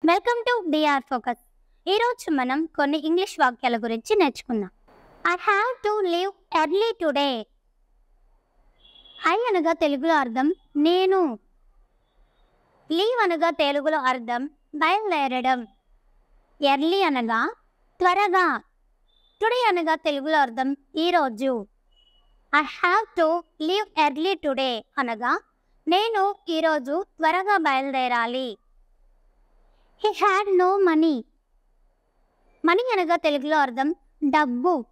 Welcome to DR focus. ఈరోజు మనం కొన్ని ఇంగ్లీష్ వాక్యాల గురించి నేర్చుకుందాం. I have to leave early today. I అనగా తెలుగులో అర్థం నేను. లీవ్ అనగా తెలుగులో అర్థం బయలుదేరడం. ఎర్లీ అనగా త్వరగా. టుడే అనగా తెలుగులో అర్థం ఈరోజు. I have to leave early today అనగా నేను ఈరోజు త్వరగా బయలుదేరాలి. He had no money. Money అనగా తెలుగులో అర్థం డబ్బు.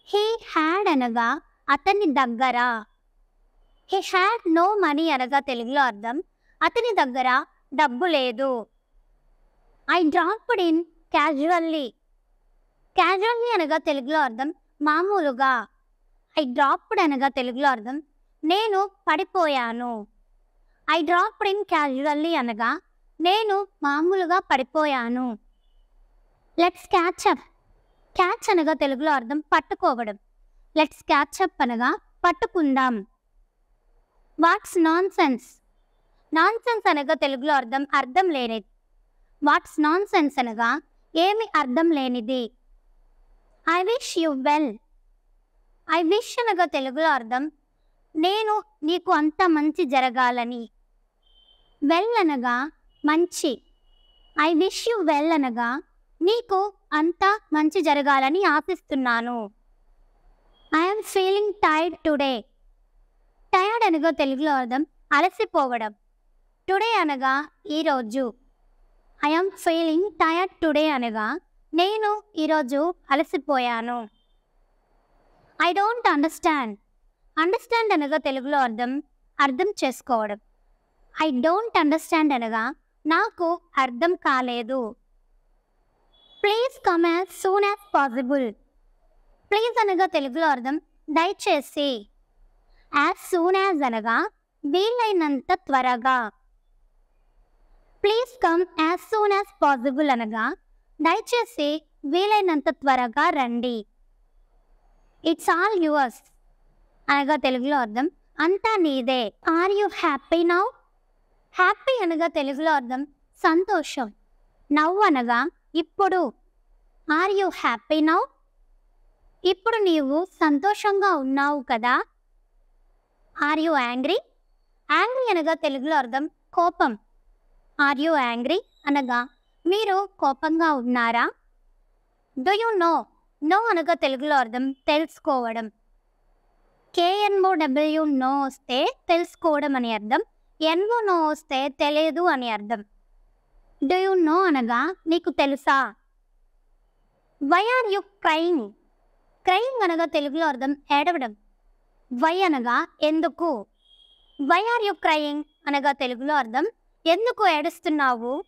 హీ హ్యాడ్ అనగా అతని దగ్గర. హీ హ్యాడ్ నో మనీ అనగా తెలుగులో అర్థం అతని దగ్గర డబ్బు లేదు. I dropped in casually. Casually అనగా తెలుగులో అర్థం మామూలుగా. ఐ డ్రాప్డ్ అనగా తెలుగులో అర్థం నేను పడిపోయాను. ఐ డ్రాప్డ్ ఇన్ క్యాజువల్లీ అనగా నేను మామూలుగా పడిపోయాను. Let's catch up. క్యాచ్ అనగా తెలుగులో అర్థం పట్టుకోవడం. లెట్స్ క్యాచ్ అప్ అనగా పట్టుకుందాం. What's nonsense. Nonsense అనగా తెలుగులో అర్థం అర్థం లేనిది. వాట్స్ నాన్ సెన్స్ అనగా ఏమి అర్థం లేనిది. I wish you well. I wish అనగా తెలుగులో అర్థం నేను నీకు అంత మంచి జరగాలని. వెల్ అనగా మంచి. ఐ విష్ యు వెల్ అనగా నీకు అంత మంచి జరగాలని ఆశిస్తున్నాను. I'm feeling tired today. Tired అనగా తెలుగులో అర్థం అలసిపోవడం. టుడే అనగా ఈరోజు. ఐఎమ్ ఫీలింగ్ టైర్డ్ టుడే అనగా నేను ఈరోజు అలసిపోయాను. I don't understand. అండర్స్టాండ్ అనగా తెలుగులో అర్థం చేసుకోవడం. ఐ డోంట్ అండర్స్టాండ్ అనగా నాకు అర్థం కాలేదు. Please come as soon as possible. Please అనగా తెలుగులో అర్థం దయచేసి. యాజ్ సూన్ యాజ్ అనగా వీలైనంత త్వరగా. Please come as soon as possible అనగా దయచేసి వీలైనంత త్వరగా రండి. ఇట్స్ ఆల్ యువర్స్ అనగా తెలుగులో అర్థం అంతా నీదే. Are you happy now. Happy అనగా తెలుగులో అర్థం సంతోషం. నవ్వు అనగా ఇప్పుడు. Are you happy now. ఇప్పుడు నీవు సంతోషంగా ఉన్నావు కదా. Are you angry. యాంగ్రీ అనగా తెలుగులో అర్థం కోపం. ఆర్ యు యాంగ్రీ అనగా మీరు కోపంగా ఉన్నారా. Do you know. నో అనగా తెలుగులో అర్థం తెలుసుకోవడం. KNOW నో వస్తే తెలుసుకోవడం అని అర్థం. ఎన్ఓ నో వస్తే తెలియదు అని అర్థం. డు యు నో అనగా నీకు తెలుసా. Why are you crying. Crying అనగా తెలుగులో అర్థం ఏడవడం. వై అనగా ఎందుకు. వై ఆర్ యు క్రయింగ్ అనగా తెలుగులో అర్థం ఎందుకు ఏడుస్తున్నావు.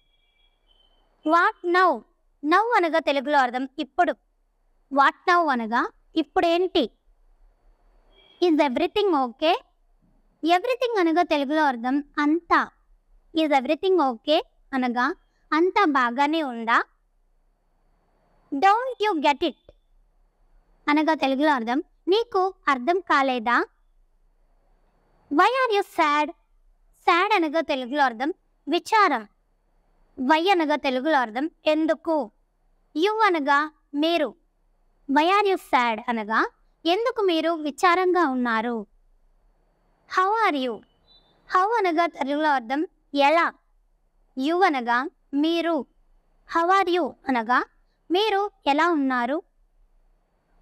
What now. నౌ అనగా తెలుగులో అర్థం ఇప్పుడు. వాట్ నౌ అనగా ఇప్పుడేంటి. Is everything okay. ఎవ్రీథింగ్ అనగా తెలుగులో అర్థం అంతా. ఈజ్ ఎవ్రీథింగ్ ఓకే అనగా అంతా బాగానే ఉందా. డోంట్ యు గెట్ ఇట్ అనగా తెలుగులో అర్థం నీకు అర్థం కాలేదా. Why are you sad. Sad అనగా తెలుగులో అర్థం విచారం. వై అనగా తెలుగులో అర్థం ఎందుకు. యు అనగా మీరు. వై ఆర్ యు సాడ్ అనగా ఎందుకు మీరు విచారంగా ఉన్నారు. How are you. హౌ అనగా తెలుగులో అర్థం ఎలా. యు అనగా మీరు. హౌ ఆర్ యు అనగా మీరు ఎలా ఉన్నారు.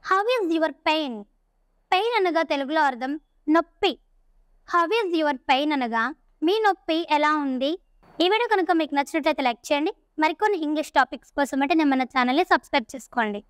How is your pain. Pain అనగా తెలుగులో అర్థం నొప్పి. హౌ ఈజ్ యువర్ పెయిన్ అనగా మీ నొప్పి ఎలా ఉంది. ఈ వీడియో కనుక మీకు నచ్చినట్లయితే లైక్ చేయండి. మరికొన్ని ఇంగ్లీష్ టాపిక్స్ కోసం అంటే నేను మన ఛానల్ని సబ్స్క్రైబ్ చేసుకోండి.